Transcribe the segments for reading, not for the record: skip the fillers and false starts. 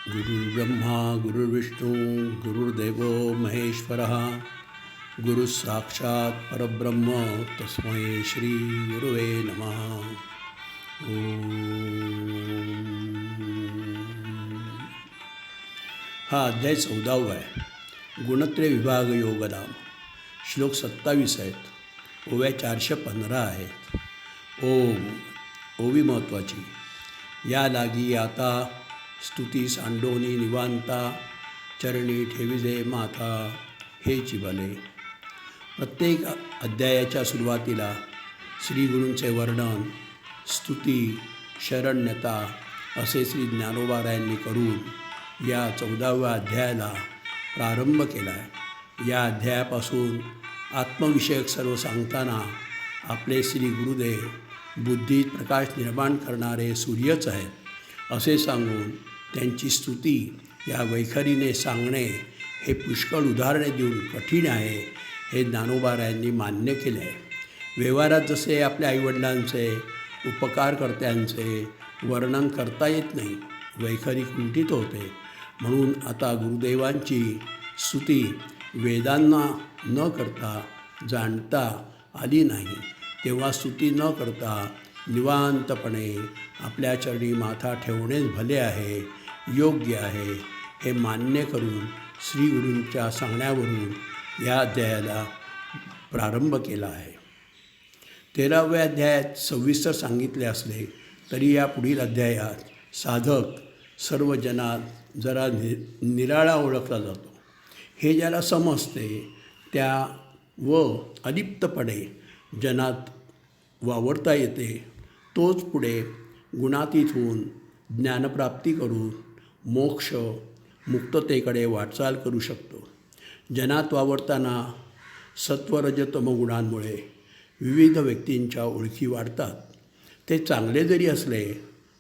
गुरुर्ब्रह्मा गुरुर्विष्णू गुरुर्देव महेश्वरः गुरु साक्षात परब्रह्म तस्मै श्री गुरुवे नमः. ओम. हा अध्याय 14 आहे. गुणत्रय विभाग योगनाम. श्लोक 27 आहेत. ओव्या 415 आहेत. ओम. ओवी महत्त्वाची. या लागी आता स्तुती सांडोनी निवांता चरणी ठेविजे माथा हे चिबले. प्रत्येक अध्यायाच्या सुरुवातीला श्री गुरूंचे वर्णन, स्तुती, शरण्यता असे श्री ज्ञानोबारायांनी करून या 14व्या अध्यायाला प्रारंभ केला आहे. या अध्यायापासून आत्मविषयक सर्व सांगताना आपले श्री गुरुदेव बुद्धीत प्रकाश निर्माण करणारे सूर्यच आहेत असे सांगून त्यांची स्तुती या वैखरीने सांगणे हे पुष्कळ उदाहरणे देऊन कठीण आहे हे ज्ञानोबारायांनी मान्य केले आहे. व्यवहारात जसे आपल्या आईवडिलांचे, उपकारकर्त्यांचे वर्णन करता येत नाही, वैखरी कुंठित होते. म्हणून आता गुरुदेवांची स्तुती वेदांना न करता जाणता आली नाही, तेव्हा स्तुती न करता निवांतपणे आपल्या चरणी माथा ठेवणेच भले आहे, योग्य आहे हे मान्य करून श्री गुरूंच्या सांगण्यावरून या अध्यायाला प्रारंभ केला आहे. 13व्या अध्यायात सविस्तर सांगितले असले तरी या पुढील अध्यायात साधक सर्व जनात जरा निराळा ओळखला जातो. हे ज्याला समजते त्या व अलिप्तपणे जनात वावरता येते तोच पुढे गुणातीत होऊन ज्ञानप्राप्ती करून मोक्ष मुक्ततेकडे वाटचाल करू शकतो. जनात वावरताना सत्वरजतम गुणांमुळे विविध व्यक्तींच्या ओळखी वाढतात. ते चांगले जरी असले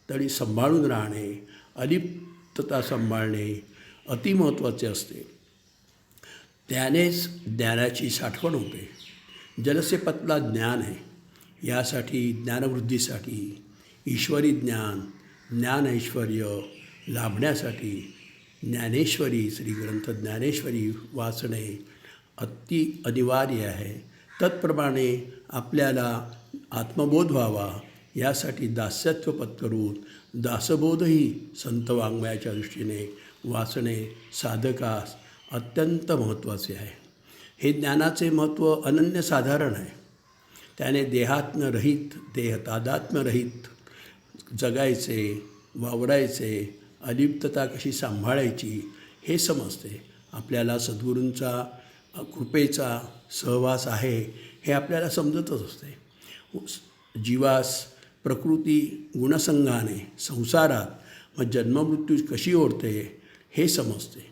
तरी सांभाळून राहणे, अलिप्तता सांभाळणे अतिमहत्त्वाचे असते. त्यानेच ज्ञानाची साठवण होते. जलसे पतला ज्ञान आहे. यासाठी ज्ञानवृद्धीसाठी ईश्वरी ज्ञान, ज्ञानैश्वर्य लाभण्यासाठी ज्ञानेश्वरी श्रीग्रंथ ज्ञानेश्वरी वाचणे अति अनिवार्य आहे. तत्प्रमाणे आपल्याला आत्मबोध व्हावा यासाठी दास्यत्व पत्करून दासबोधही संत वाङ्मयाच्या दृष्टीने वाचणे साधकास अत्यंत महत्त्वाचे आहे. हे ज्ञानाचे महत्त्व अनन्यसाधारण आहे. त्याने देहात्म्य रहित, देहतादात्म्य रहित जगायचे, वावरायचे, अलिप्तता कशी सांभाळायची हे समजते. आपल्याला सद्गुरूंचा कृपेचा सहवास आहे हे आपल्याला समजतच असते. जीवास प्रकृती गुणसंघाने संसारात मग जन्ममृत्यू कशी ओढते हे समजते.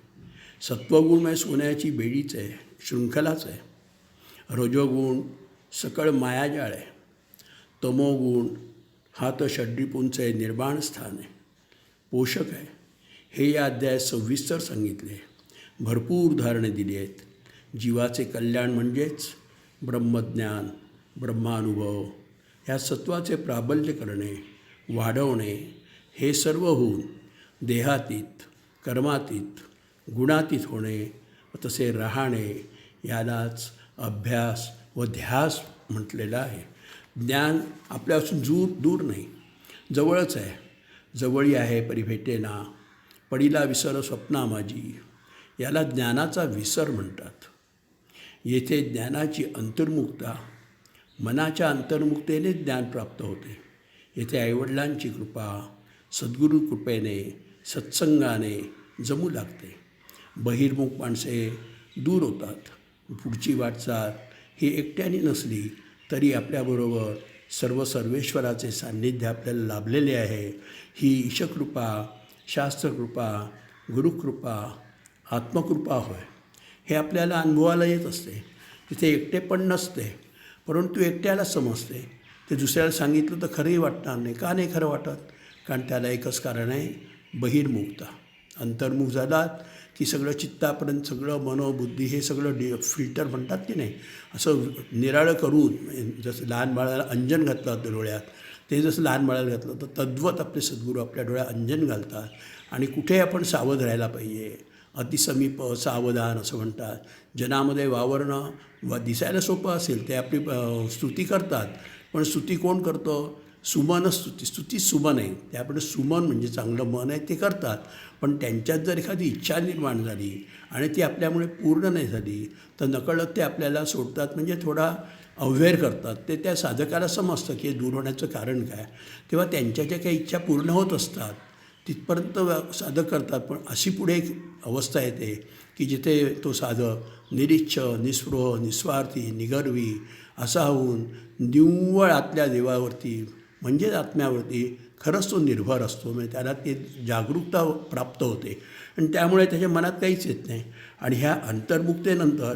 सत्वगुण म्हणजे सोन्याची बेडीच आहे, शृंखलाच आहे. रजोगुण सकळ मायाजाळ आहे. तमोगुण हा तर षड्रिपूंचे निर्माण स्थान आहे, पोषक आहे. हे या अध्यायात सविस्तर सांगितले. भरपूर उदाहरणे दिली आहेत. जीवाचे कल्याण म्हणजेच ब्रह्मज्ञान, ब्रह्मानुभव, ह्या सत्वाचे प्राबल्य करणे, वाढवणे हे सर्व होऊन देहातीत, कर्मातीत, गुणातीत होणे तसे राहणे यालाच अभ्यास व ध्यास म्हटलेला आहे. ज्ञान आपल्यापासून दूर नाही, जवळच आहे. जवळी आहे परी भेटेना, पडीला विसर स्वप्ना माझी, याला ज्ञानाचा विसर म्हणतात. येथे ज्ञानाची अंतर्मुखता, मनाच्या अंतर्मुखतेने ज्ञान प्राप्त होते. येथे आईवडिलांची कृपा, सद्गुरू कृपेने, सत्संगाने जमू लागते. बहिर्मुख माणसे दूर होतात. पुढची वाटचाल ही एकट्याने नसली तरी आपल्याबरोबर सर्वेश्वराचे सान्निध्य आपल्याला लाभलेले आहे. ही ईशकृपा, शास्त्रकृपा, गुरुकृपा, आत्मकृपा होय. हे आपल्याला अनुभवाला येत असते. तिथे एकटेपण नसते, परंतु एकट्याला समजते. ते दुसऱ्याला सांगितलं तर खरंही वाटणार नाही. का नाही खरं वाटत? कारण त्याला एकच कारण आहे, बहिर्मुखता. अंतर्मुख झालात की सगळं चित्तापर्यंत सगळं मनोबुद्धी हे सगळं फिल्टर म्हणतात की नाही, असं निराळं करून, जसं लहान बाळाला अंजन घातलं होतं डोळ्यात, ते जसं लहान बाळाला घातलं तर तद्वत आपले सद्गुरू आपल्या डोळ्यात अंजन घालतात आणि कुठे आपण सावध राहायला पाहिजे. अतिसमीप सावधान असं म्हणतात. जनामध्ये वावरणं दिसायला सोपं असेल ते आपली स्तुती करतात, पण स्तुती कोण करतं? सुमन स्तुती सुमन आहे. ते आपण सुमन म्हणजे चांगलं मन आहे ते करतात, पण त्यांच्यात जर एखादी इच्छा निर्माण झाली आणि ती आपल्यामुळे पूर्ण नाही झाली तर नकळत ते आपल्याला सोडतात, म्हणजे थोडा अव्हेर करतात. ते त्या साधकाला समजतं की हे दूर होण्याचं कारण काय. तेव्हा त्यांच्या ज्या काही इच्छा पूर्ण होत असतात तिथपर्यंत साधक करतात, पण अशी पुढे एक अवस्था येते की जिथे तो साधक निरीच्छ, निस्पृह, निस्वार्थी, निगर्वी असा होऊन निव्वळ आतल्या देवावरती म्हणजेच आत्म्यावरती खरंच तो निर्भर असतो. म्हणजे त्याला ते जागरूकता प्राप्त होते आणि त्यामुळे त्याच्या मनात काहीच येत नाही. आणि ह्या अंतर्मुक्तेनंतर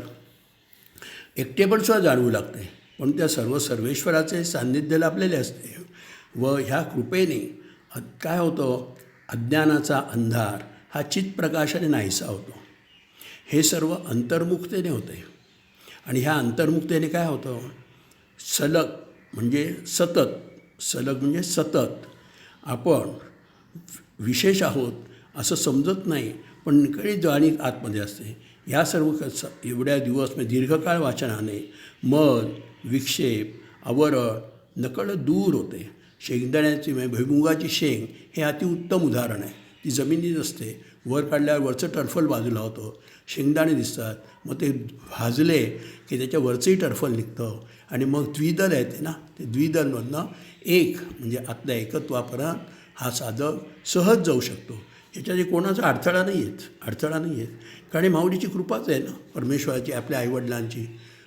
एकटेपणसुद्धा जाणवू लागते, पण त्या सर्वेश्वराचे सान्निध्य लाभलेले असते. व ह्या कृपेने काय होतं, अज्ञानाचा अंधार हा चित्प्रकाशाने नाहीसा होतो. हे सर्व अंतर्मुक्तेने होते. आणि ह्या अंतर्मुक्तेने काय होतं, सलग म्हणजे सतत आपण विशेष आहोत असं समजत नाही, पण निकळीत जाणीव आतमध्ये असते. या सर्व एवढ्या दिवस दीर्घकाळ वाचनाने मन, विक्षेप, आवरण नकळत दूर होते. शेंगदाण्याची भुईमुगाची शेंग हे अतिउत्तम उदाहरण आहे. ती जमिनीत असते, वर काढल्यावर वरचं टरफल बाजूला होतं, शेंगदाणे दिसतात, मग ते भाजले की त्याच्या वरचंही टरफल निघतं आणि मग द्विदल येते ना, ते द्विदलमधनं एक म्हणजे आतल्या एकत्वापर्यंत हा साधक सहज जाऊ शकतो. याच्यात कोणाचा अडथळा नाही आहेत. कारण माऊलीची कृपाच आहे ना, परमेश्वराची, आपल्या आईवडिलांची.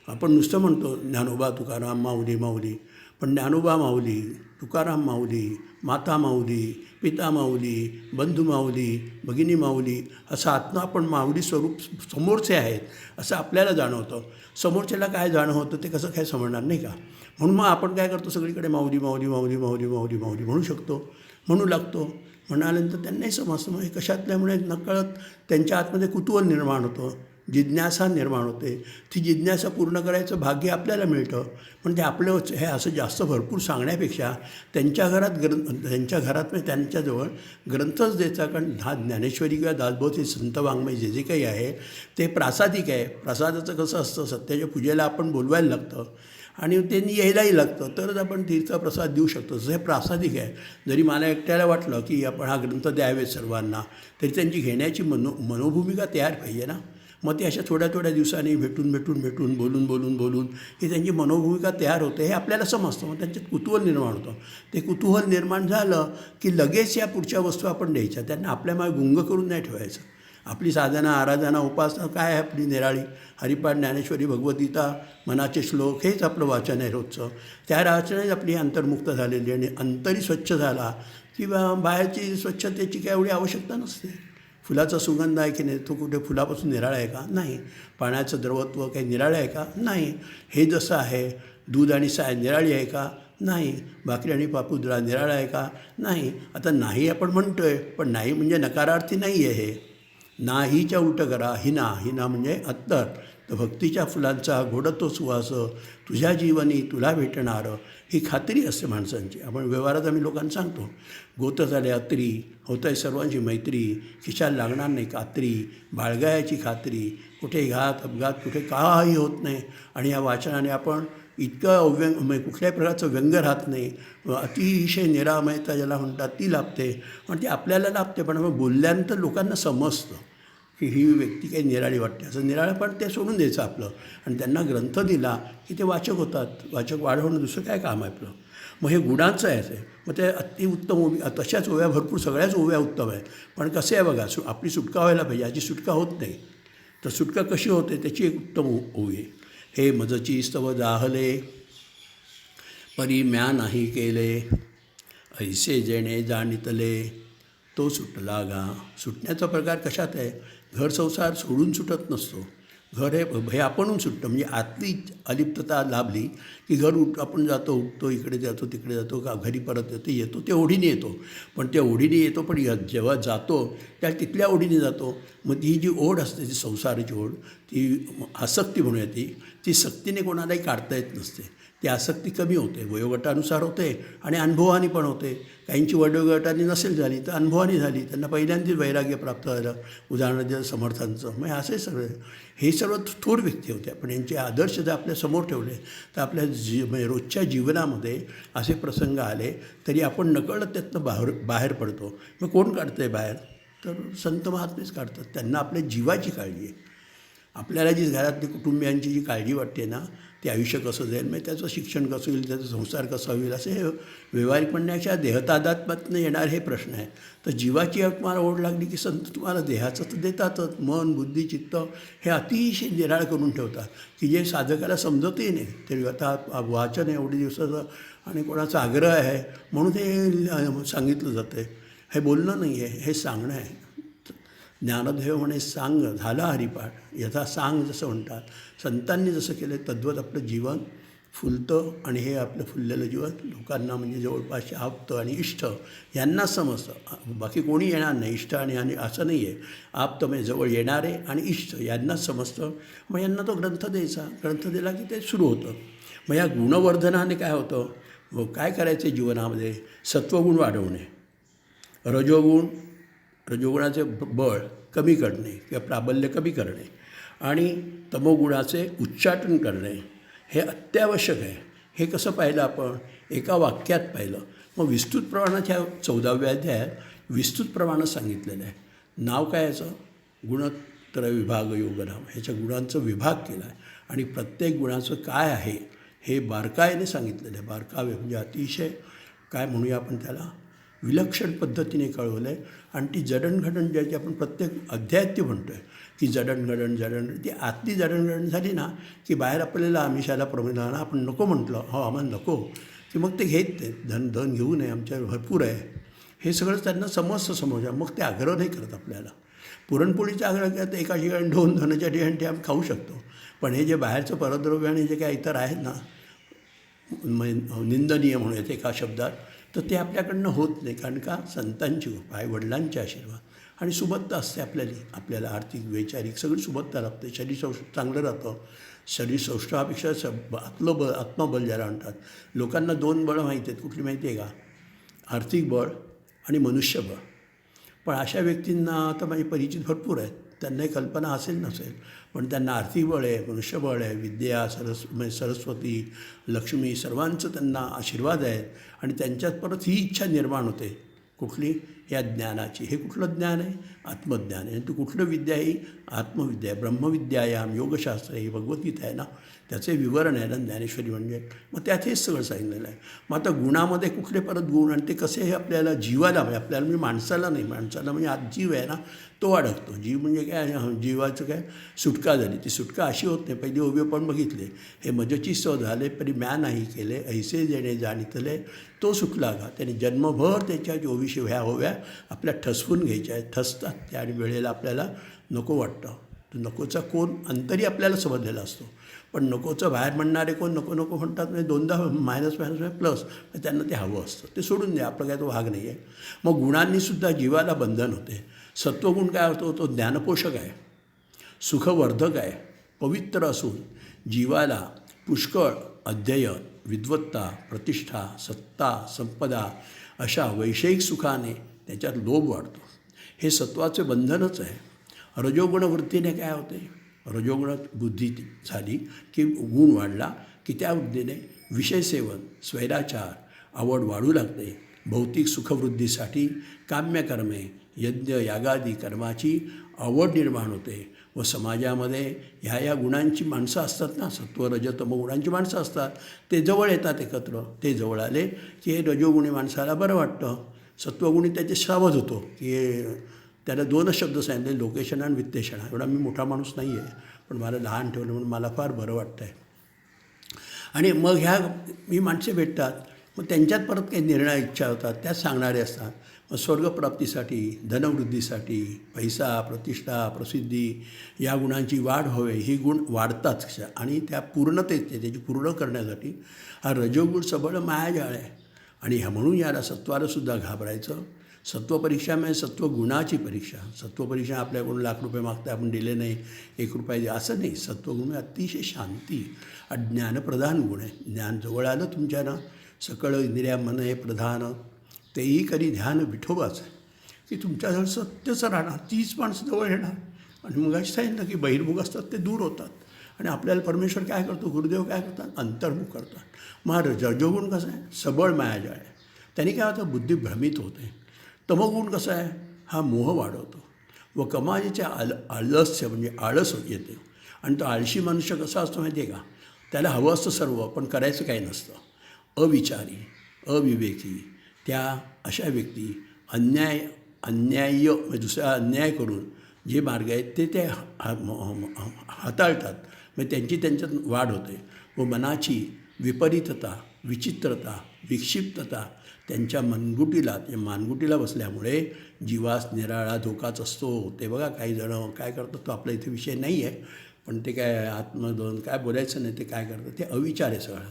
आपण नुसतं म्हणतो ज्ञानोबा तुकाराम माऊली, पण ज्ञानोबा माऊली, तुकाराम माऊली, माता माऊली, पिता माऊली, बंधू माऊली, भगिनी माऊली असं आत्मा आपण माऊली स्वरूप समोरचे आहेत असं आपल्याला जाणवतं. समोरच्याला काय जाणवतं ते कसं काय समजणार नाही का. म्हणून मग आपण काय करतो, सगळीकडे माऊली म्हणू शकतो, म्हणू लागतो. म्हणाल्यानंतर त्यांनाही समजतं. मग हे कशातल्यामुळे नकळत त्यांच्या आतमध्ये कुतूहल निर्माण होतं, जिज्ञासा निर्माण होते. ती जिज्ञासा पूर्ण करायचं भाग्य आपल्याला मिळतं. पण ते आपलं हे असं जास्त भरपूर सांगण्यापेक्षा त्यांच्या घरात त्यांच्याजवळ ग्रंथच द्यायचा. कारण हा ज्ञानेश्वरी किंवा दासबोध संत वाङ्मय जे काही आहे ते प्रासादिक आहे. प्रसादाचं कसं असतं, सत्याच्या पूजेला आपण बोलवायला लागतं आणि त्यांनी यायलाही लागतं, तरच आपण तीर्थप्रसाद देऊ शकतो. जसं हे प्रासादिक आहे. जरी मला एकट्याला वाटलं की आपण हा ग्रंथ द्यावे सर्वांना, तरी त्यांची घेण्याची मनोभूमिका तयार पाहिजे ना. मग ते अशा थोड्या दिवसांनी भेटून बोलून ही त्यांची मनोभूमिका तयार होते. हे आपल्याला समजतं. मग त्यांच्यात कुतूहल निर्माण होतं. ते कुतूहल निर्माण झालं की लगेच या पुढच्या वस्तू आपण द्यायच्या. त्यांना आपल्यामागे गुंग करून नाही ठेवायचं. आपली साधना, आराधना, उपासना काय आहे आपली निराळी, हरिपाठ, ज्ञानेश्वरी, भगवद्गीता, मनाचे श्लोक हेच आपलं वाचन आहे रोजचं. त्या वाचनाने आपली अंतर्मुक्त झालेली आणि अंतरी स्वच्छ झाला किंवा बाहेरची स्वच्छतेची काय एवढी आवश्यकता नसते. फुलाचा सुगंध आहे की नाही, तो कुठे फुलापासून निराळा आहे का? नाही. पाण्याचं द्रवत्व काही निराळं आहे का? नाही. हे जसं आहे, दूध आणि साय निराळी आहे का? नाही. भाकरी आणि पापुद्रा निराळा आहे का? नाही. आता नाही आपण म्हणतो आहे, पण नाही म्हणजे नकारार्थी नाही आहे. हे नाहीच्या उलटं करा, हिना म्हणजे अत्तर. तर भक्तीच्या फुलांचा गोडतो सुवास तुझ्या जीवनी तुला भेटणारं, ही खात्री असते माणसांची. आपण व्यवहारात आम्ही लोकांना सांगतो, गोत झाले अत्री, होत आहे सर्वांची मैत्री, खिशाला लागणार नाही कात्री, बाळगायची खात्री, कुठे घात अपघात कुठे काही होत नाही. आणि या वाचनाने आपण इतकं म्हणजे कुठल्याही प्रकारचं व्यंग राहत नाही. अतिशय निरामयता ज्याला म्हणतात ती लाभते. पण ती आपल्याला लाभते, पण मग बोलल्यानंतर लोकांना समजतं की ही व्यक्ती काही निराळी वाटते. असं निराळं पण ते सोडून द्यायचं आपलं आणि त्यांना ग्रंथ दिला की ते वाचक होतात. वाचक वाढवणं दुसरं काय काम आहे आपलं. मग हे गुणांचं आहे ते. मग ते अतिउत्तम तशाच ओव्या भरपूर, सगळ्याच ओव्या उत्तम आहेत. पण कसे आहे बघा, आपली सुटका व्हायला पाहिजे. याची सुटका होत नाही. तर सुटका कशी होते त्याची एक उत्तम ओवी. हे मजची स्तव जाहले परी म्या नाही केले, ऐसे जेणे जाणितले तो सुटला गा. सुटण्याचा प्रकार कशात आहे, घर संसार सोडून सुटत नसतो. घर हे आपणहून सुटतं. म्हणजे आतली अलिप्तता लाभली की घर आपण जातो, उठतो, इकडे जातो, तिकडे जातो, का घरी परत येतो ते ओढीने येतो. पण त्या ओढीने येतो, पण जेव्हा जातो त्या तिथल्या ओढीने जातो. मग ही जी ओढ असते, ती संसाराची ओढ, ती आसक्ती म्हणूया, ती सक्तीने कोणालाही काढता येत नसते. ती आसक्ती कमी होते, वयोगटानुसार होते आणि अनुभवाने पण होते. काहींची वयोगटाने नसेल झाली तर अनुभवाने झाली, त्यांना पहिल्यांदाच वैराग्य प्राप्त झालं. उदाहरण दिलं समर्थांचं. मग असे सगळे हे सर्व थोर व्यक्ती होते. पण यांचे आदर्श जर आपल्यासमोर ठेवले तर आपल्या म्हणजे रोजच्या जीवनामध्ये असे प्रसंग आले तरी आपण नकळत त्यातनं बाहेर पडतो. मग कोण काढतं आहे बाहेर? तर संत महात्मेच काढतात. त्यांना आपल्या जीवाची काळजी आहे. आपल्याला जी घरातली कुटुंबियांची जी काळजी वाटते ना, ते आयुष्य कसं जाईल, म्हणजे त्याचं शिक्षण कसं होईल, त्याचा संसार कसा होईल, असे व्यावहारिक म्हणण्याच्या देहतादात्म्यातनं येणारे हे प्रश्न आहेत. तर जीवाची तुम्हाला ओढ लागली की संत तुम्हाला देहाचं तर देतातच. मन, बुद्धी, चित्त हे अतिशय निराळ करून ठेवतात की जे साधकाला समजतही नाही. ते आता वाचन आहे एवढे दिवसाचं आणि कोणाचा आग्रह आहे म्हणून हे सांगितलं जातं आहे. हे बोलणं नाही आहे, हे सांगणं आहे. ज्ञानदेव म्हणे सांग झाला हरिपाठ, यथा सांग जसं म्हणतात. संतांनी जसं केलं तद्वत आपलं जीवन फुलतं आणि हे आपलं फुललेलं जीवन लोकांना म्हणजे जवळपासचे आप्त आणि इष्ट यांना समजतं. बाकी कोणी येणार नाही. इष्ट आणि असं नाही आहे. आप्त म्हणजे जवळ येणारे आणि इष्ट यांनाच समजतं. मग यांना तो ग्रंथ द्यायचा. ग्रंथ दिला की ते सुरू होतं. मग या गुणवर्धनाने काय होतं, मग काय करायचं जीवनामध्ये? सत्वगुण वाढवणे, रजोगुणाचे बळ कमी करणे किंवा प्राबल्य कमी करणे आणि तमोगुणाचे उच्चाटन करणे हे अत्यावश्यक आहे. हे कसं पाहिलं आपण? एका वाक्यात पाहिलं. मग विस्तृत प्रमाणात ह्या 14व्या अध्यायात विस्तृत प्रमाणात सांगितलेलं आहे. नाव काय याचं? गुणत्रय विभाग योगनाम. ह्याच्या गुणांचं विभाग केला आहे आणि प्रत्येक गुणाचं काय आहे हे बारकाईने सांगितलेलं आहे. बारकावे म्हणजे अतिशय काय म्हणूया आपण त्याला विलक्षण पद्धतीने कळवलं आहे. आणि ती जडणघडण ज्याची आपण प्रत्येक अध्यायात ती म्हणतो आहे की जडणघडण ती आतली जडणघडण झाली ना की बाहेर आपल्याला आमिषाला प्रमिळाला आपण नको म्हटलं, हो आम्हाला नको, की मग ते घेत नाही. धन घेऊ नये, आमच्यावर भरपूर आहे, हे सगळं त्यांना समजा. मग ते आग्रह नाही करत आपल्याला. पुरणपोळीचा आग्रह केला तर एका ठिकाणी 2 धनाच्या ठिकाणी ते आम्ही खाऊ शकतो. पण हे जे बाहेरचं परद्रव्य आणि जे काय इतर आहेत ना निंदनीय म्हणूयात एका शब्दात, तर ते आपल्याकडनं होत नाही. कारण का? संतांची कृपा आहे, वडिलांचे आशीर्वाद आणि सुबत्ता असते आपल्याला आर्थिक वैचारिक सगळी सुबत्ता लागते. शरीर सौष्ठव चांगलं राहतं. शरीर सौष्ठवापेक्षा आत्मबल ज्याला म्हणतात. लोकांना 2 बळं माहिती आहेत. कुठली माहिती आहे का? आर्थिक बळ आणि मनुष्यबळ. पण अशा व्यक्तींना आता माझे परिचित भरपूर आहेत. त्यांनाही कल्पना असेल नसेल, पण त्यांना आर्थिक बळ आहे, मनुष्यबळ आहे, विद्या सरस्वती, लक्ष्मी सर्वांचं त्यांना आशीर्वाद आहेत आणि त्यांच्यात परत ही इच्छा निर्माण होते. कुठली? या ज्ञानाची. हे कुठलं ज्ञान आहे? आत्मज्ञान आहे. तू कुठलं विद्या आहे? आत्मविद्या आहे. ब्रह्मविद्यायाम योगशास्त्र ही भगवद्गीता आहे ना, त्याचे विवरण आहे ना ज्ञानेश्वरी म्हणजे. मग त्यात हेच सगळं सांगितलेलं आहे. मग आता गुणामध्ये कुठले परत गुण आणि ते कसे हे आपल्याला जीवाला म्हणजे आपल्याला म्हणजे माणसाला नाही, माणसाला म्हणजे आज जीव आहे ना तो अडकतो. जीव म्हणजे काय? जीवाचं काय सुटका झाली. ती सुटका अशी होत नाही. पहिली ओव्य पण बघितले, हे मजची सो झाले परी म्या नाही केले, ऐसे जेणे जाणितले तो सुटला का. त्याने जन्मभर त्याच्या 24 होव्या आपल्या ठसवून घ्यायच्या आहेत. ठसतात त्या आणि वेळेला आपल्याला नको वाटतं. तो नकोचा कोण अंतरी आपल्याला समजलेला असतो. पण नकोचं बाहेर म्हणणारे कोण नको म्हणतात म्हणजे 2दा मायनस प्लस त्यांना ते हवं असतं. ते सोडून द्या, आपला काय तो भाग नाही आहे. मग गुणांनीसुद्धा जीवाला बंधन होते. सत्वगुण काय होतो? तो ज्ञानपोषक आहे, सुखवर्धक आहे, पवित्र असून जीवाला पुष्कळ अध्ययन, विद्वत्ता, प्रतिष्ठा, सत्ता, संपदा अशा वैषयिक सुखाने त्याच्यात लोभ वाढतो. हे सत्वाचे बंधनच आहे. रजोगुण वृत्तीने काय होते? रजोगुण बुद्धी झाली की गुण वाढला की त्या वृद्धीने विषयसेवन, स्वैराचार, आवड वाढू लागते. भौतिक सुखवृद्धीसाठी काम्यकर्मे, यज्ञ यागादी कर्माची आवड निर्माण होते व समाजामध्ये ह्या गुणांची माणसं असतात ना, सत्व रज तम गुणांची माणसं असतात. ते जवळ येतात एकत्र. ते जवळ आले की हे रजोगुणी माणसाला बरं वाटतं. सत्वगुणी त्याचे सावध होतो की त्याला 2च शब्द सांगितले, लोकेशन आणि वित्तेषणा. एवढा मी मोठा माणूस नाही आहे, पण मला लहान ठेवलं म्हणून मला फार बरं वाटतं आहे. आणि मग ही माणसे भेटतात. मग त्यांच्यात परत काही निर्णय इच्छा होतात, त्या सांगणारे असतात. मग स्वर्गप्राप्तीसाठी, धनवृद्धीसाठी, पैसा, प्रतिष्ठा, प्रसिद्धी या गुणांची वाढ व्हावी, ही गुण वाढतात आणि त्या पूर्णतेत त्याची पूर्ण करण्यासाठी हा रजोगुण सबळ मायाजाळ आहे. आणि म्हणून याला सत्वालासुद्धा घाबरायचं. सत्वपरीक्षा म्हणजे सत्वगुणाची परीक्षा. सत्वपरीक्षा आपल्याकडून लाख रुपये मागता आपण दिले नाही, 1 रुपया दे असं नाही. सत्वगुण म्हणजे अतिशय शांती, ज्ञानप्रधान गुण आहे. ज्ञान जवळ आलं तुमच्या ना, सकळ इंद्रिया मन हे प्रधान, तेही कधी ध्यान विठोबाचं आहे की तुमच्याजवळ सत्यच राहणार, तीच माणसं जवळ येणार. आणि मग असं सांगितलं की बहिर्मुख असतात ते दूर होतात. आणि आपल्याला परमेश्वर काय करतो, गुरुदेव काय करतात, अंतर्मुख करतात. मग रजोगुण कसं आहे, सबळ मायाजाळ आहे, त्यांनी काय होतं, बुद्धी भ्रमित होते. तमोगुण कसं आहे, हा मोह वाढवतो व कमालीचे आलस्य म्हणजे आळस येते. आणि तो आळशी मनुष्य कसा असतो माहिती आहे का, त्याला हवं असतं सर्व पण करायचं काही नसतं. अविचारी, अविवेकी, त्या अशा व्यक्ती अन्याय्य म्हणजे दुसऱ्या अन्याय करून जे मार्ग आहेत ते हाताळतात. म्हणजे त्यांच्यात वाढ होते व मनाची विपरीतता, विचित्रता, विक्षिप्तता त्यांच्या मानगुटीला बसल्यामुळे जीवास निराळा धोकाच असतो. ते बघा काही जणं काय करतात, तो आपला इथे विषय नाही आहे, पण ते काय आत्मदोन काय बोलायचं नाही, ते काय करतात, ते अविचार आहे सगळं.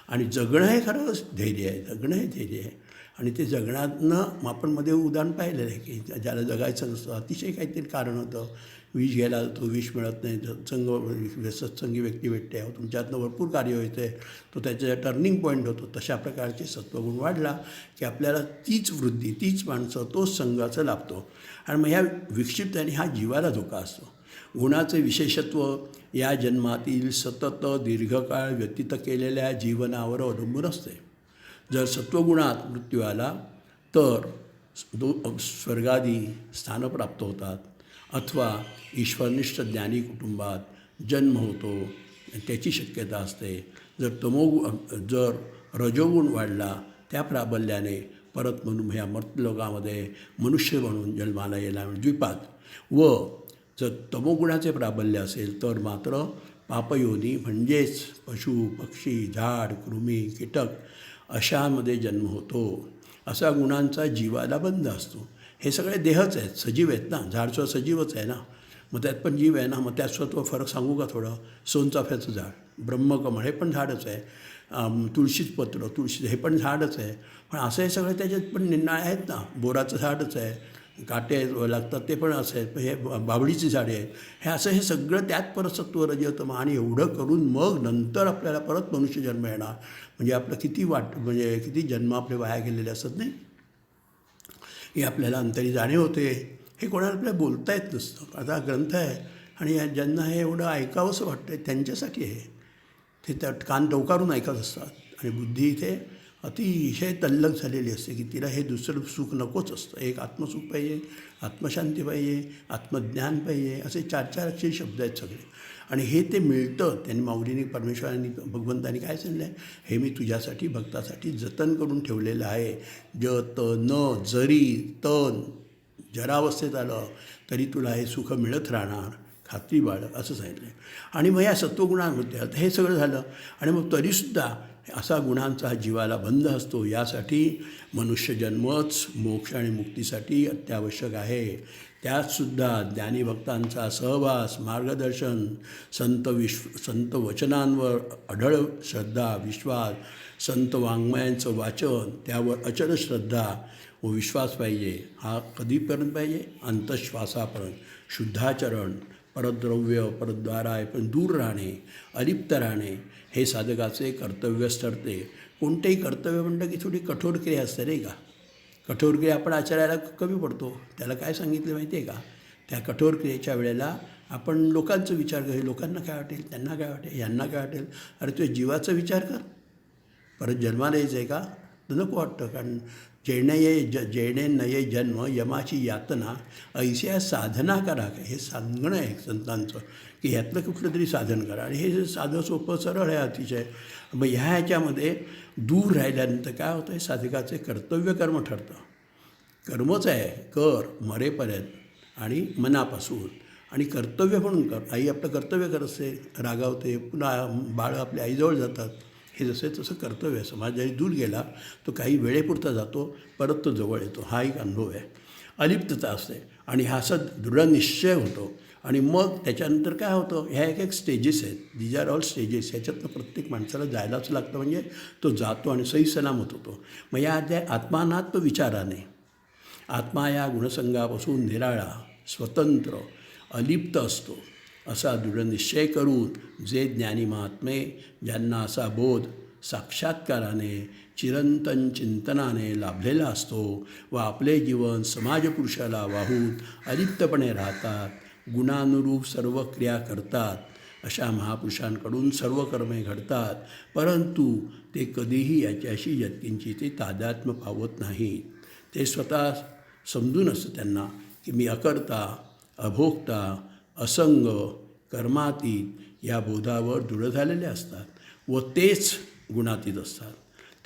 आणि जगणं हे खरं धैर्य आहे, जगणं हे धैर्य आहे. आणि ते जगण्यातनं आपण मध्ये उदाहरण पाहिलेलं आहे की ज्याला जगायचं नसतं, अतिशय काहीतरी कारण होतं, विष घ्यायला तो विष मिळत नाही, सत्संगी व्यक्ती भेटते, तुमच्यातनं भरपूर कार्य होते, तो त्याच्या टर्निंग पॉईंट होतो. तशा प्रकारचे सत्वगुण वाढला की आपल्याला तीच वृद्धी, तीच माणसं, तोच संघाचं लाभतो. आणि मग ह्या विक्षिप्ताने हा जीवाला धोका असतो. गुणाचे विशेषत्व या जन्मातील सतत दीर्घकाळ व्यतीत केलेल्या जीवनावर अवलंबून असते. जर सत्वगुणात मृत्यू आला तर स्वर्गादी स्थानं प्राप्त होतात, अथवा ईश्वरनिष्ठ ज्ञानी कुटुंबात जन्म होतो, त्याची शक्यता असते. जर रजोगुण वाढला त्या प्राबल्याने परत म्हणून ह्या मर्तलोकामध्ये मनुष्य म्हणून जन्माला यायला द्वीपात, व जर तमोगुणाचे प्राबल्य असेल तर मात्र पापयोनी म्हणजेच पशु, पक्षी, झाड, कृमी, कीटक अशामध्ये जन्म होतो. असा गुणांचा जीवाला बंध असतो. हे सगळे देहच आहेत, सजीव आहेत ना, झाडचं सजीवच आहे ना, मग त्यात पण जीव आहे ना. मग त्यात स्वतः फरक सांगू का थोडं, सोनचाफ्याचं झाड, ब्रह्मकमळ हे पण झाडच आहे, तुळशीचं पत्र, तुळशी हे पण झाडच आहे. पण असं हे सगळे त्याच्यात पण निनाळे आहेत ना, बोराचं झाडच आहे, काटे लागतात ते पण असं आहेत, हे बाभळीची झाडे आहेत, हे असं हे सगळं त्यात परत सत्व रजतम. आणि एवढं करून मग नंतर आपल्याला परत मनुष्य जन्म येणार. म्हणजे आपलं किती म्हणजे किती जन्म आपले वाया गेलेले असत नाही, हे आपल्याला अंतरी जाणीव होते. हे कोणाला आपल्याला बोलता येत नसतं. आता ग्रंथ आहे आणि ज्यांना हे एवढं ऐकावंसं वाटतं त्यांच्यासाठी आहे. ते त्यात कान टवकारून ऐकत असतात आणि बुद्धी इथे अतिशय तल्लक झालेली असते की तिला हे दुसरं सुख नकोच असतं. एक आत्मसुख पाहिजे, आत्मशांती पाहिजे, आत्मज्ञान पाहिजे, असे 4-4 अक्षरी शब्द आहेत सगळे. आणि हे ते मिळतं. त्यांनी माऊलीने, परमेश्वरांनी, भगवंतांनी काय सांगितलं आहे, हे मी तुझ्यासाठी, भक्तासाठी जतन करून ठेवलेलं आहे. न जरी तन जरावस्थेत आलं तरी तुला हे सुख मिळत राहणार, खात्री बाळ, असं सांगितलं आहे. आणि मग या सत्वगुणांमध्ये आता हे सगळं झालं. आणि मग तरीसुद्धा असा गुणांचा जीवाला बंध असतो. यासाठी मनुष्य जन्मच मोक्ष आणि मुक्तीसाठी अत्यावश्यक आहे. त्यातसुद्धा ज्ञानीभक्तांचा सहवास, मार्गदर्शन, संत वचनांवर अढळ श्रद्धा, विश्वास, संत वाङ्मयांचं वाचन, त्यावर अचल श्रद्धा व विश्वास पाहिजे. हा कधीपर्यंत पाहिजे, अंतश्वासापर्यंत. शुद्धाचरण, परद्रव्य, परद्वारा पण दूर राहणे, अलिप्त राहणे हे साधकाचे कर्तव्यच ठरते. कोणतेही कर्तव्य म्हणतं की थोडी कठोर क्रिया असते नाही का. कठोर क्रिया आपण आचरायला कमी पडतो. त्याला काय सांगितलं माहिती आहे का, त्या कठोर क्रियेच्या वेळेला आपण लोकांचा विचार कर, लोकांना काय वाटेल, त्यांना काय वाटेल, यांना काय वाटेल. अरे तुझ्या जीवाचा विचार कर. परत जन्माला यायचं आहे का, तर नको वाटतं. कारण जेणे नये जन्म यमाची यातना, ऐशा साधना करा. हे सांगणं आहे संतांचं की ह्यातलं कुठलं तरी साधन करा. आणि हे साधं सोपं सरळ आहे अतिशय. मग ह्याच्यामध्ये दूर राहिल्यानंतर काय होतं, हे साधकाचे कर्तव्य कर्म ठरतं. कर्मच आहे, कर मरेपर्यंत आणि मनापासून. आणि कर्तव्य म्हणून कर. आई आपलं कर्तव्य करत असते, रागावते, पुन्हा बाळ आपल्या आईजवळ जातात. हे जसे तसं कर्तव्य आहे. समाज जरी दूर गेला तो काही वेळेपुरता जातो, परत तो जवळ येतो. हा एक अनुभव आहे. अलिप्तता असते आणि हा असा दृढ निश्चय होतो. आणि मग त्याच्यानंतर काय होतं, ह्या एक स्टेजेस आहेत. These are all stages. ह्याच्यातनं प्रत्येक माणसाला जायलाच लागतं, म्हणजे तो जातो आणि सही सलामत होतो. मग या आत्मानात्म विचाराने आत्मा या गुणसंगापासून निराळा, स्वतंत्र, अलिप्त असतो असा दृढनिश्चय करून जे ज्ञानी महात्मे, ज्यांना असा बोध साक्षात्काराने, चिरंतन चिंतनाने लाभलेला असतो व आपले जीवन समाजपुरुषाला वाहून अलिप्तपणे राहतात, गुणानुरूप सर्व क्रिया करतात, अशा महापुरुषांकडून सर्व कर्मे घडतात, परंतु ते कधीही याच्याशी यत्किंचित ते तादात्म्य पावत नाहीत. ते स्वतः समजून असतं त्यांना की मी अकर्ता, अभोक्ता, असंग, कर्मातीत या बोधावर दृढ झालेले असतात व तेच गुणातीत असतात.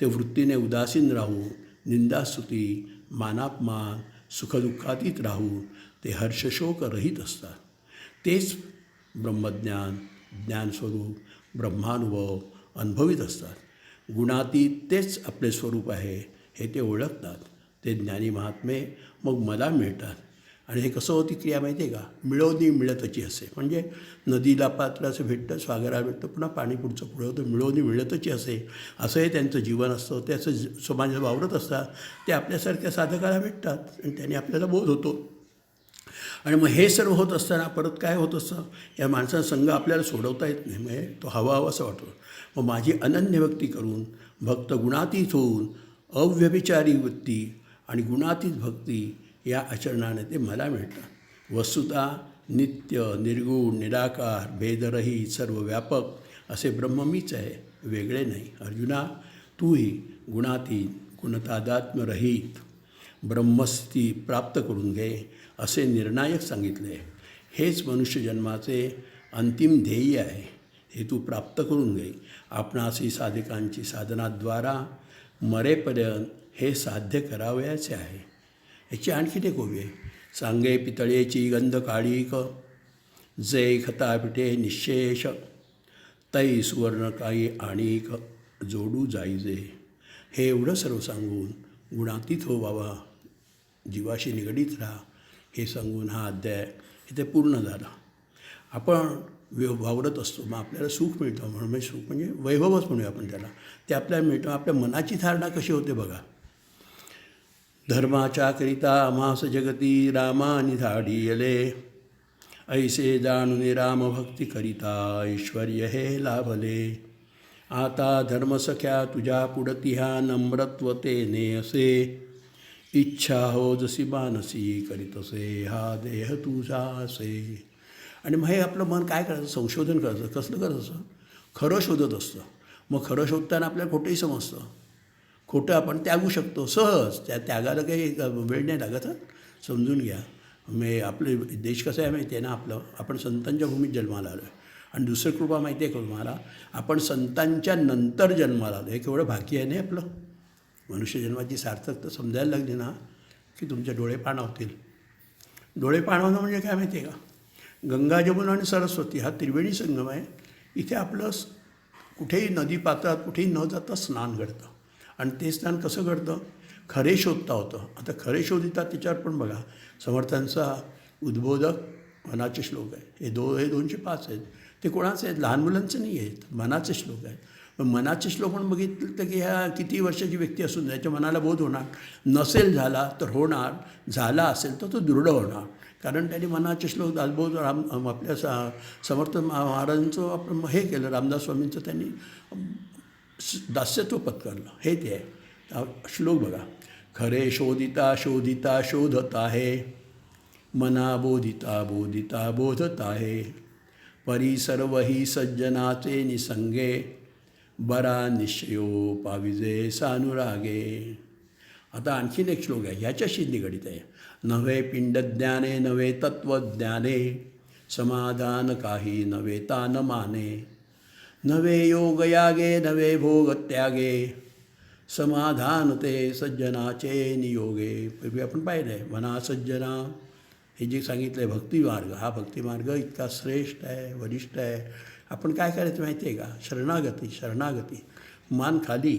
ते वृत्तीने उदासीन राहून, निंदास्तुती, मानापमान, सुखदुःखातीत राहून ते हर्षशोकरहित असतात. तेच ब्रह्मज्ञान, ज्ञानस्वरूप, ब्रह्मानुभव अनुभवित असतात. गुणातीत तेच आपले स्वरूप आहे हे ते ओळखतात. ते ज्ञानी महात्मे मग मला मिळतात. आणि हे कसं होती क्रिया माहिती आहे का? मिळवणी मिळतची असे. म्हणजे नदीला पात्राचं भेटतं, सागराला भेटतं, पुन्हा पाणी पुढचं पुढं होतं, मिळवणी मिळतची असे. असं हे त्यांचं जीवन असतं. ते असं समाजात वावरत असतात. ते आपल्यासारख्या साधकाला भेटतात आणि त्याने आपल्याला बोध होतो. आणि मग हे सर्व होत असताना परत काय होत असतं, या माणसाचा संघ आपल्याला सोडवता येत नाही. म्हणजे तो हवा असं वाटतो. मग माझी अनन्य भक्ती करून, भक्त गुणातीत होऊन, अव्यभिचारी वृत्ती आणि गुणातीत भक्ती या आचरणाने ते मला मिळतात. वस्तुतः नित्य, निर्गुण, निराकार, भेदरहित, सर्व व्यापक असे ब्रह्म मीच आहे, वेगळे नाही. अर्जुना, तूही गुणातीत, गुणतादात्म्यरहित ब्रह्मस्थिती प्राप्त करून घे असे निर्णायक सांगितले. हेच मनुष्यजन्माचे अंतिम ध्येय आहे. हे तू प्राप्त करून घे. आपणासी साधकांची साधनाद्वारा मरेपर्यंत हे साध्य करावयाचे आहे. याची आणखी एक ओवी आहे. सांगे पितळेची गंध काळीक, जय खतापिठे निशेष, तै सुवर्ण काही आणिक, जोडू जाईजे. हे एवढं सर्व सांगून गुणातीत हो बाबा, जीवाशी निगडीत राहा, हे सांगून हा अध्याय इथे पूर्ण झाला. आपण वावरत असतो, मग आपल्याला सुख मिळतं. म्हणून सुख म्हणजे वैभवच म्हणूया आपण त्याला. ते आपल्याला मिळतं. आपल्या मनाची धारणा कशी होते बघा. धर्माच्या करिता मास जगती रामानी धाडियले, ऐसे जाणून रामभक्ती करिता ऐश्वर्य हे लाभले. आता धर्मसख्या तुझ्या पुढती ह्या नम्रत्वतेने असे, इच्छा हो जशी मानसी करीतसे हा देह तुझा असे. आणि मग हे आपलं मन काय करायचं? संशोधन करायचं. कसलं करायचं? खरं शोधत असतं. मग खरं शोधताना आपल्याला खोटंही समजतं. खोटं आपण त्यागू शकतो सहज. त्या त्यागाला काही वेळ नाही लागत. समजून घ्या. मी आपले देश कसं आहे माहिती आहे ना आपलं, आपण संतांच्या भूमीत जन्माला आलो आहे. आणि दुसरं कृपा माहिती आहे का तुम्हाला? आपण संतांच्या नंतर जन्माला आलो. हे केवढं भाग्य आहे नाही आपलं. मनुष्य जन्माची सार्थकता समजायला लागली ना की तुमचे डोळे पाणावतील. डोळे पाणावणं म्हणजे काय माहिती आहे का? गंगा, जमुना आणि सरस्वती हा त्रिवेणी संगम आहे. इथे आपलं कुठेही नदी पात्रात कुठेही न जाता स्नान घडतं. आणि ते स्नान कसं घडतं? खरे शोधता होतं. आता खरे शोधितात त्याच्यावर पण बघा, समर्थांचा उद्बोधक मनाचे श्लोक आहे. हे 205 आहेत. ते कोणाचे आहेत? लहान मुलांचे नाही आहेत, मनाचे श्लोक आहेत. पण मनाचे श्लोक पण बघितलं तर की ह्या किती वर्षाची व्यक्ती असून त्याच्या मनाला बोध होणार. नसेल झाला तर होणार, झाला असेल तर तो दृढ होणार. कारण त्यांनी मनाचे श्लोक दासबोध आपल्या समर्थ महाराजांचं आपण हे केलं, रामदास स्वामींचं त्यांनी दास्यत्व पत्करलं. हे ते आहे श्लोक बघा. खरे शोधिता शोधिता शोधत आहे, मना बोधिता बोधिता बोधत आहे, परी सर्व ही सज्जनाचे निसंगे, बरा निश्चयो पाविजे सानुरागे. आता आणखीन एक श्लोक आहे, ह्याच्याशी निगडित आहे. नव्हे पिंडज्ञाने नव्हे तत्त्वज्ञाने, समाधान काही नव्हे तान माने, नवे योगयागे नवे भोगत्यागे, समाधान ते सज्जनाचे नियोगे. पूर्वी आपण पाहिलं आहे मना सज्जना, हे जे सांगितलं आहे भक्तिमार्ग, हा भक्तिमार्ग इतका श्रेष्ठ आहे, वरिष्ठ आहे. आपण काय करायचं माहिती आहे का? शरणागती, शरणागती, मान खाली.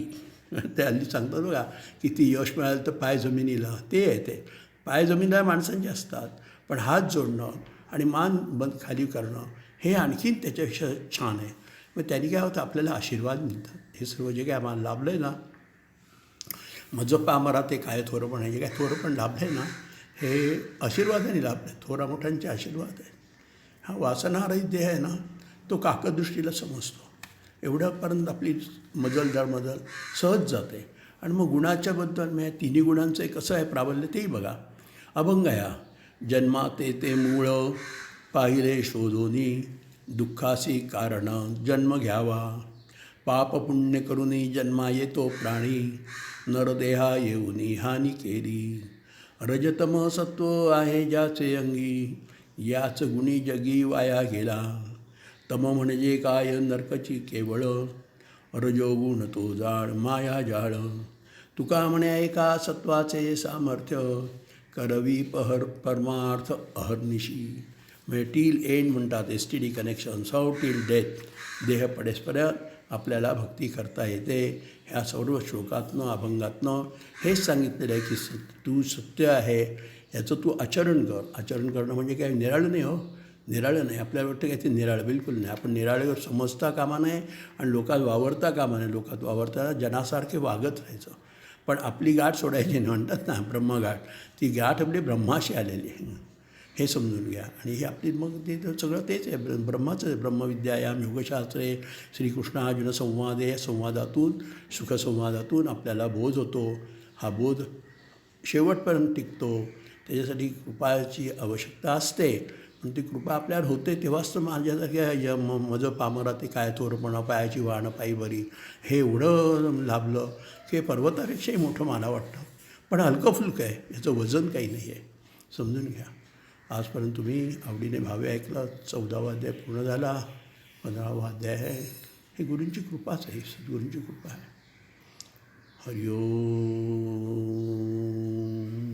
ते हल्ली सांगतात बघा, किती यश मिळालं तर पाय जमिनीला. ते आहे ते पाय जमिनीला माणसांचे असतात, पण हात जोडणं आणि मान बंद खाली करणं हे आणखीन त्याच्यापेक्षा छान आहे. मग त्यांनी काय होतं, आपल्याला आशीर्वाद मिळतात. हे सर्व जे काय आम्हाला लाभलं आहे ना, मज पामरा ते काय थोरपण हे जे काय थोरपण लाभले ना हे आशीर्वादाने लाभले, थोरा मोठ्यांचे आशीर्वाद आहेत. हा वासनारहित देह आहे ना तो काकदृष्टीला समजतो. एवढ्यापर्यंत आपली मजल दळमजल सहज जाते. आणि मग गुणाच्याबद्दल म्हणजे तिन्ही गुणांचं एक कसं आहे प्राबल्य तेही बघा. अभंगया जन्माते ते मूळ पाहिले शोधोनी दुःखासी कारण जन्म घ्यावा. पाप पुण्य करुनी जन्मा येतो प्राणी नरदेहा येऊनी हानी केली. रजतम सत्व आहे ज्याचे अंगी याच गुणी जगी वाया गेला. तम म्हणजे काय नरकची केवळ रजोगुण तो जाळ माया जाळ. तुका म्हणे ऐका सत्वाचे सामर्थ्य करवी परमार्थ अहर्निशी. म्हणजे टील एंड म्हणतात एस टी डी कनेक्शन सौ टील डेथ देह पडेसपर्यंत आपल्याला भक्ती करता येते. ह्या सर्व श्लोकातनं अभंगातनं हेच सांगितलेलं आहे की तू सत्य आहे याचं तू आचरण कर. आचरण करणं म्हणजे काय निराळं नाही हो, निराळं नाही. आपल्याला वाटतं काय ते निराळं, बिलकुल नाही. आपण निराळं समजता कामा नये आणि लोकात वावरता कामा नये. लोकात वावरताना जनासारखे वागत राहायचं. पण आपली गाठ सोडायची म्हणतात ना ब्रह्मगाठ, ती गाठ आपली ब्रह्माशी आलेली आहे हे समजून घ्या. आणि हे आपली मग ते सगळं तेच आहे, ब्रह्माचं आहे. ब्रह्मविद्यायाम योगशास्त्रे श्रीकृष्णार्जुन संवादे, या संवादातून सुखसंवादातून आपल्याला बोध होतो. हा बोध शेवटपर्यंत टिकतो. त्याच्यासाठी कृपाची आवश्यकता असते. पण ती कृपा आपल्यावर होते तेव्हाच तर माझ्यासारख्या मज पामरा ते काय थोरपणा पायाची वाहनं पायी बरी हे एवढं लाभलं की पर्वतापेक्षाही मोठं मला वाटतं. पण हलकं फुलकं आहे, याचं वजन काही नाही आहे. समजून घ्या. आजपर्यंत तुम्ही आवडीने भावे ऐकलं. 14वा अध्याय पूर्ण झाला. 15वा अध्याय आहे. हे गुरूंची कृपाच आहे, सद्गुरूंची कृपा आहे. हरिओम.